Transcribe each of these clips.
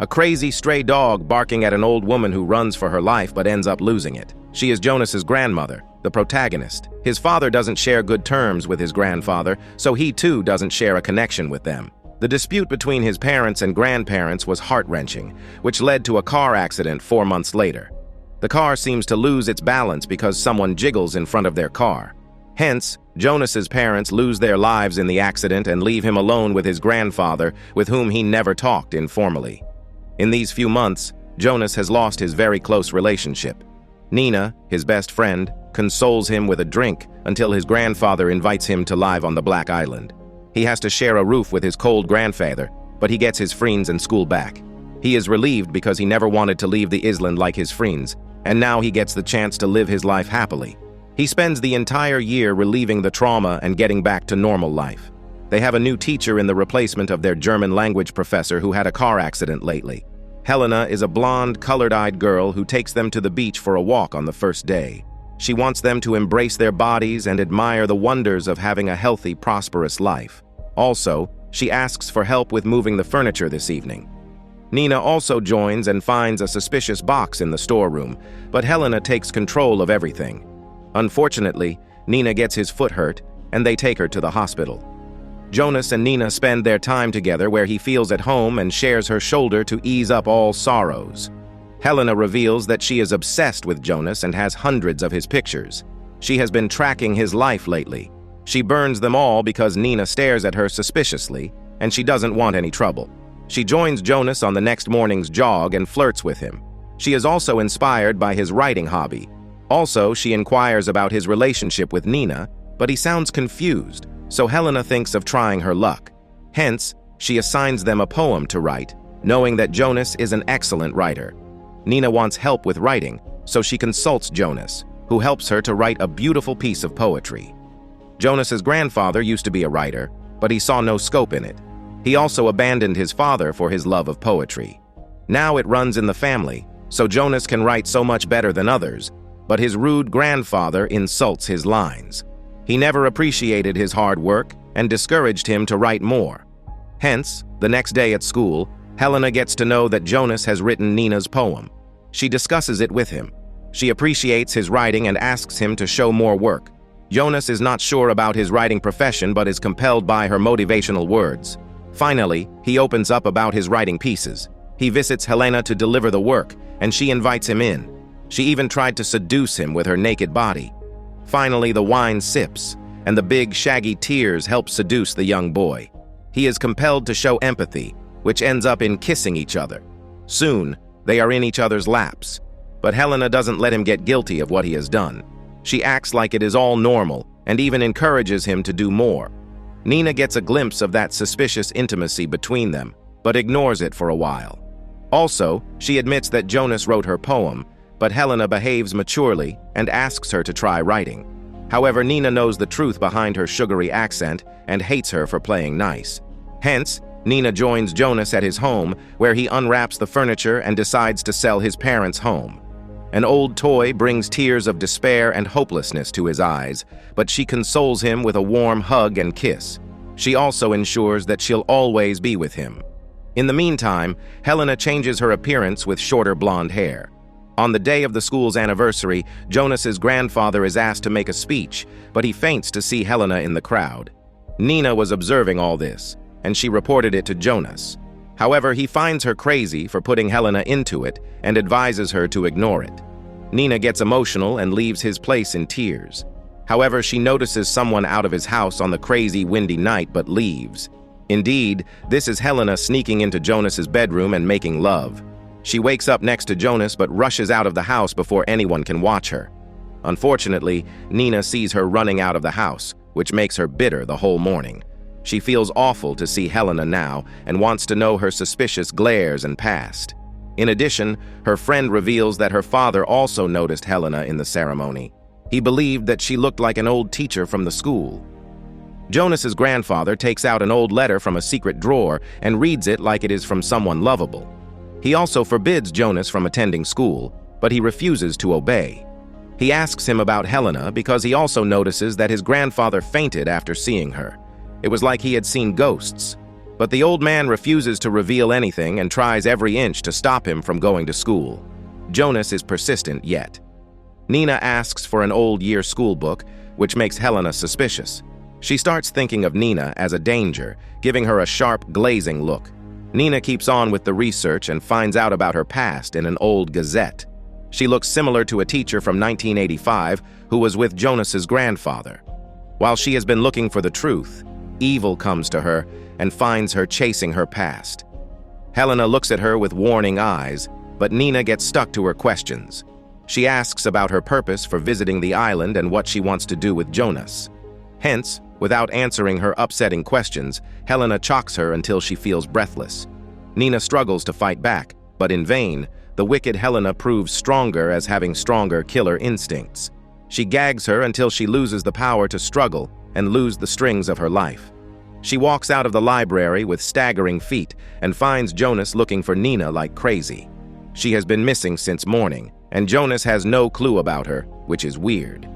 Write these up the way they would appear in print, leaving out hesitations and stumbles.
A crazy stray dog barking at an old woman who runs for her life but ends up losing it. She is Jonas's grandmother, the protagonist. His father doesn't share good terms with his grandfather, so he too doesn't share a connection with them. The dispute between his parents and grandparents was heart-wrenching, which led to a car accident 4 months later. The car seems to lose its balance because someone jiggles in front of their car. Hence, Jonas's parents lose their lives in the accident and leave him alone with his grandfather, with whom he never talked informally. In these few months, Jonas has lost his very close relationship. Nina, his best friend, consoles him with a drink until his grandfather invites him to live on the Black Island. He has to share a roof with his cold grandfather, but he gets his friends and school back. He is relieved because he never wanted to leave the island like his friends, and now he gets the chance to live his life happily. He spends the entire year relieving the trauma and getting back to normal life. They have a new teacher in the replacement of their German language professor who had a car accident lately. Helena is a blonde, colored-eyed girl who takes them to the beach for a walk on the first day. She wants them to embrace their bodies and admire the wonders of having a healthy, prosperous life. Also, she asks for help with moving the furniture this evening. Nina also joins and finds a suspicious box in the storeroom, but Helena takes control of everything. Unfortunately, Nina gets his foot hurt, and they take her to the hospital. Jonas and Nina spend their time together where he feels at home and shares her shoulder to ease up all sorrows. Helena reveals that she is obsessed with Jonas and has hundreds of his pictures. She has been tracking his life lately. She burns them all because Nina stares at her suspiciously, and she doesn't want any trouble. She joins Jonas on the next morning's jog and flirts with him. She is also inspired by his writing hobby. Also, she inquires about his relationship with Nina, but he sounds confused, so Helena thinks of trying her luck. Hence, she assigns them a poem to write, knowing that Jonas is an excellent writer. Nina wants help with writing, so she consults Jonas, who helps her to write a beautiful piece of poetry. Jonas's grandfather used to be a writer, but he saw no scope in it. He also abandoned his father for his love of poetry. Now it runs in the family, so Jonas can write so much better than others, but his rude grandfather insults his lines. He never appreciated his hard work and discouraged him to write more. Hence, the next day at school, Helena gets to know that Jonas has written Nina's poem. She discusses it with him. She appreciates his writing and asks him to show more work. Jonas is not sure about his writing profession but is compelled by her motivational words. Finally, he opens up about his writing pieces. He visits Helena to deliver the work, and she invites him in. She even tried to seduce him with her naked body. Finally, the wine sips, and the big, shaggy tears help seduce the young boy. He is compelled to show empathy, which ends up in kissing each other. Soon, they are in each other's laps. But Helena doesn't let him get guilty of what he has done. She acts like it is all normal, and even encourages him to do more. Nina gets a glimpse of that suspicious intimacy between them, but ignores it for a while. Also, she admits that Jonas wrote her poem, but Helena behaves maturely and asks her to try writing. However, Nina knows the truth behind her sugary accent and hates her for playing nice. Hence, Nina joins Jonas at his home, where he unwraps the furniture and decides to sell his parents' home. An old toy brings tears of despair and hopelessness to his eyes, but she consoles him with a warm hug and kiss. She also ensures that she'll always be with him. In the meantime, Helena changes her appearance with shorter blonde hair. On the day of the school's anniversary, Jonas's grandfather is asked to make a speech, but he faints to see Helena in the crowd. Nina was observing all this, and she reported it to Jonas. However, he finds her crazy for putting Helena into it and advises her to ignore it. Nina gets emotional and leaves his place in tears. However, she notices someone out of his house on the crazy, windy night but leaves. Indeed, this is Helena sneaking into Jonas's bedroom and making love. She wakes up next to Jonas but rushes out of the house before anyone can watch her. Unfortunately, Nina sees her running out of the house, which makes her bitter the whole morning. She feels awful to see Helena now and wants to know her suspicious glares and past. In addition, her friend reveals that her father also noticed Helena in the ceremony. He believed that she looked like an old teacher from the school. Jonas's grandfather takes out an old letter from a secret drawer and reads it like it is from someone lovable. He also forbids Jonas from attending school, but he refuses to obey. He asks him about Helena because he also notices that his grandfather fainted after seeing her. It was like he had seen ghosts. But the old man refuses to reveal anything and tries every inch to stop him from going to school. Jonas is persistent yet. Nina asks for an old year school book, which makes Helena suspicious. She starts thinking of Nina as a danger, giving her a sharp, glazing look. Nina keeps on with the research and finds out about her past in an old gazette. She looks similar to a teacher from 1985 who was with Jonas's grandfather. While she has been looking for the truth, evil comes to her and finds her chasing her past. Helena looks at her with warning eyes, but Nina gets stuck to her questions. She asks about her purpose for visiting the island and what she wants to do with Jonas. Hence, without answering her upsetting questions, Helena chocks her until she feels breathless. Nina struggles to fight back, but in vain. The wicked Helena proves stronger as having stronger killer instincts. She gags her until she loses the power to struggle and lose the strings of her life. She walks out of the library with staggering feet and finds Jonas looking for Nina like crazy. She has been missing since morning, and Jonas has no clue about her, which is weird.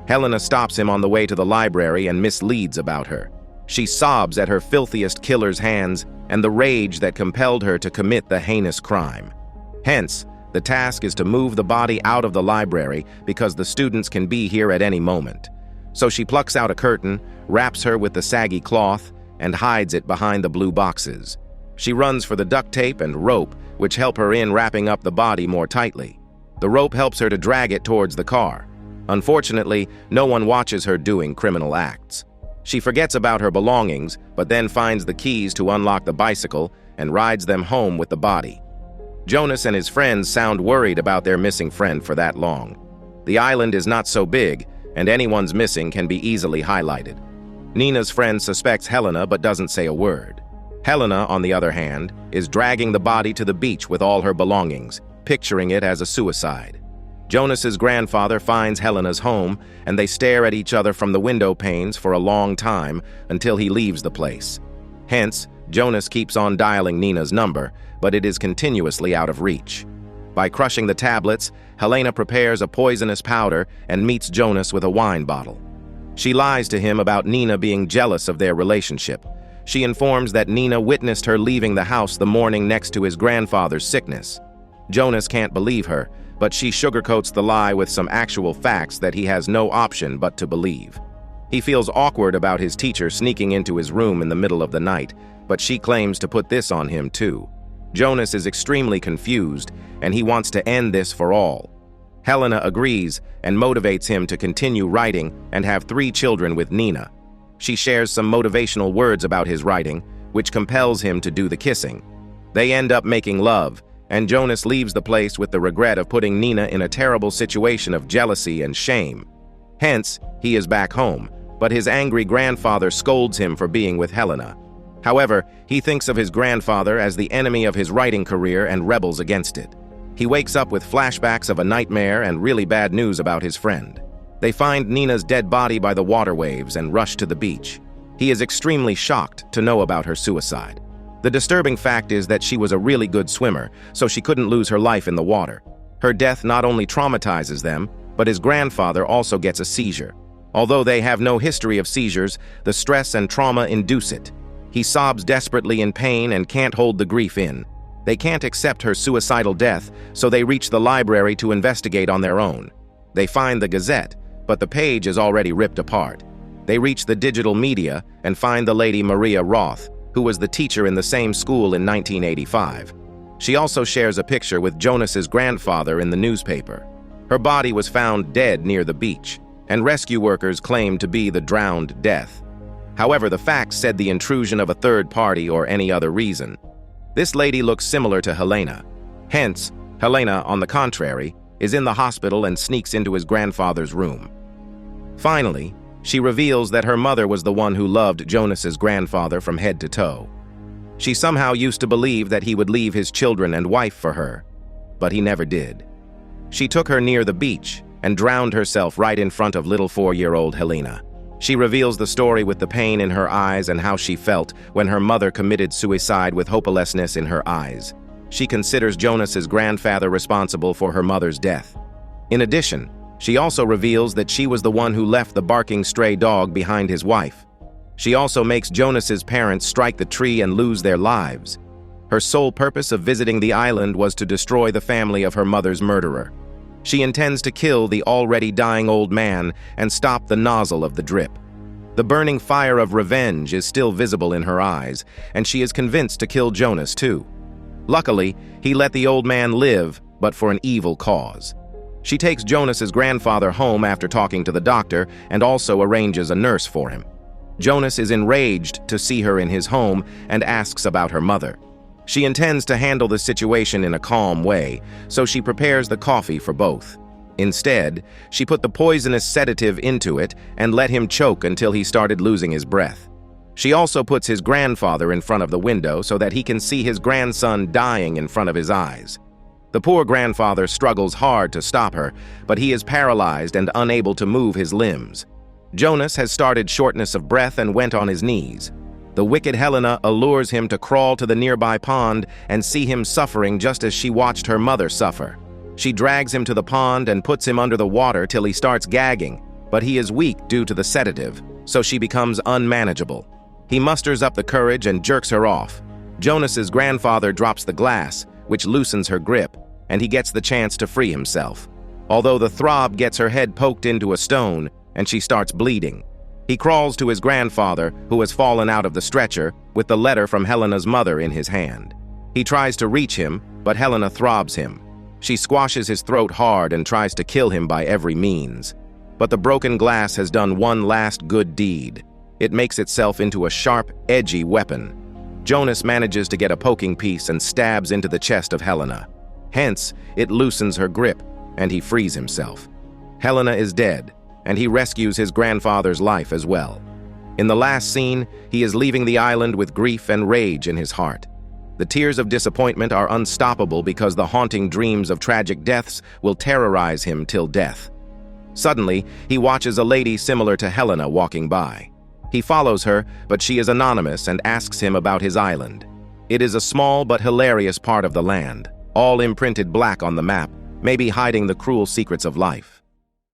Helena stops him on the way to the library and misleads about her. She sobs at her filthiest killer's hands and the rage that compelled her to commit the heinous crime. Hence, the task is to move the body out of the library because the students can be here at any moment. So she plucks out a curtain, wraps her with the saggy cloth, and hides it behind the blue boxes. She runs for the duct tape and rope, which help her in wrapping up the body more tightly. The rope helps her to drag it towards the car. Unfortunately, no one watches her doing criminal acts. She forgets about her belongings, but then finds the keys to unlock the bicycle and rides them home with the body. Jonas and his friends sound worried about their missing friend for that long. The island is not so big, and anyone's missing can be easily highlighted. Nina's friend suspects Helena but doesn't say a word. Helena, on the other hand, is dragging the body to the beach with all her belongings, picturing it as a suicide. Jonas's grandfather finds Helena's home, and they stare at each other from the window panes for a long time until he leaves the place. Hence, Jonas keeps on dialing Nina's number, but it is continuously out of reach. By crushing the tablets, Helena prepares a poisonous powder and meets Jonas with a wine bottle. She lies to him about Nina being jealous of their relationship. She informs that Nina witnessed her leaving the house the morning next to his grandfather's sickness. Jonas can't believe her, but she sugarcoats the lie with some actual facts that he has no option but to believe. He feels awkward about his teacher sneaking into his room in the middle of the night, but she claims to put this on him too. Jonas is extremely confused, and he wants to end this for all. Helena agrees and motivates him to continue writing and have 3 children with Nina. She shares some motivational words about his writing, which compels him to do the kissing. They end up making love, and Jonas leaves the place with the regret of putting Nina in a terrible situation of jealousy and shame. Hence, he is back home, but his angry grandfather scolds him for being with Helena. However, he thinks of his grandfather as the enemy of his writing career and rebels against it. He wakes up with flashbacks of a nightmare and really bad news about his friend. They find Nina's dead body by the water waves and rush to the beach. He is extremely shocked to know about her suicide. The disturbing fact is that she was a really good swimmer, so she couldn't lose her life in the water. Her death not only traumatizes them, but his grandfather also gets a seizure. Although they have no history of seizures, the stress and trauma induce it. He sobs desperately in pain and can't hold the grief in. They can't accept her suicidal death, so they reach the library to investigate on their own. They find the Gazette, but the page is already ripped apart. They reach the digital media and find the lady Maria Roth, who was the teacher in the same school in 1985. She also shares a picture with Jonas's grandfather in the newspaper. Her body was found dead near the beach, and rescue workers claimed to be the drowned death. However, the facts said the intrusion of a third party or any other reason. This lady looks similar to Helena. Hence, Helena, on the contrary, is in the hospital and sneaks into his grandfather's room. Finally, she reveals that her mother was the one who loved Jonas's grandfather from head to toe. She somehow used to believe that he would leave his children and wife for her, but he never did. She took her near the beach and drowned herself right in front of little 4-year-old Helena. She reveals the story with the pain in her eyes and how she felt when her mother committed suicide with hopelessness in her eyes. She considers Jonas's grandfather responsible for her mother's death. In addition, she also reveals that she was the one who left the barking stray dog behind his wife. She also makes Jonas's parents strike the tree and lose their lives. Her sole purpose of visiting the island was to destroy the family of her mother's murderer. She intends to kill the already dying old man and stop the nozzle of the drip. The burning fire of revenge is still visible in her eyes, and she is convinced to kill Jonas too. Luckily, he let the old man live, but for an evil cause. She takes Jonas's grandfather home after talking to the doctor and also arranges a nurse for him. Jonas is enraged to see her in his home and asks about her mother. She intends to handle the situation in a calm way, so she prepares the coffee for both. Instead, she put the poisonous sedative into it and let him choke until he started losing his breath. She also puts his grandfather in front of the window so that he can see his grandson dying in front of his eyes. The poor grandfather struggles hard to stop her, but he is paralyzed and unable to move his limbs. Jonas has started shortness of breath and went on his knees. The wicked Helena allures him to crawl to the nearby pond and see him suffering just as she watched her mother suffer. She drags him to the pond and puts him under the water till he starts gagging, but he is weak due to the sedative, so she becomes unmanageable. He musters up the courage and jerks her off. Jonas's grandfather drops the glass, which loosens her grip, and he gets the chance to free himself. Although the throb gets her head poked into a stone, and she starts bleeding. He crawls to his grandfather, who has fallen out of the stretcher, with the letter from Helena's mother in his hand. He tries to reach him, but Helena throbs him. She squashes his throat hard and tries to kill him by every means. But the broken glass has done one last good deed. It makes itself into a sharp, edgy weapon. Jonas manages to get a poking piece and stabs into the chest of Helena. Hence, it loosens her grip, and he frees himself. Helena is dead, and he rescues his grandfather's life as well. In the last scene, he is leaving the island with grief and rage in his heart. The tears of disappointment are unstoppable because the haunting dreams of tragic deaths will terrorize him till death. Suddenly, he watches a lady similar to Helena walking by. He follows her, but she is anonymous and asks him about his island. It is a small but hilarious part of the land, all imprinted black on the map, maybe hiding the cruel secrets of life.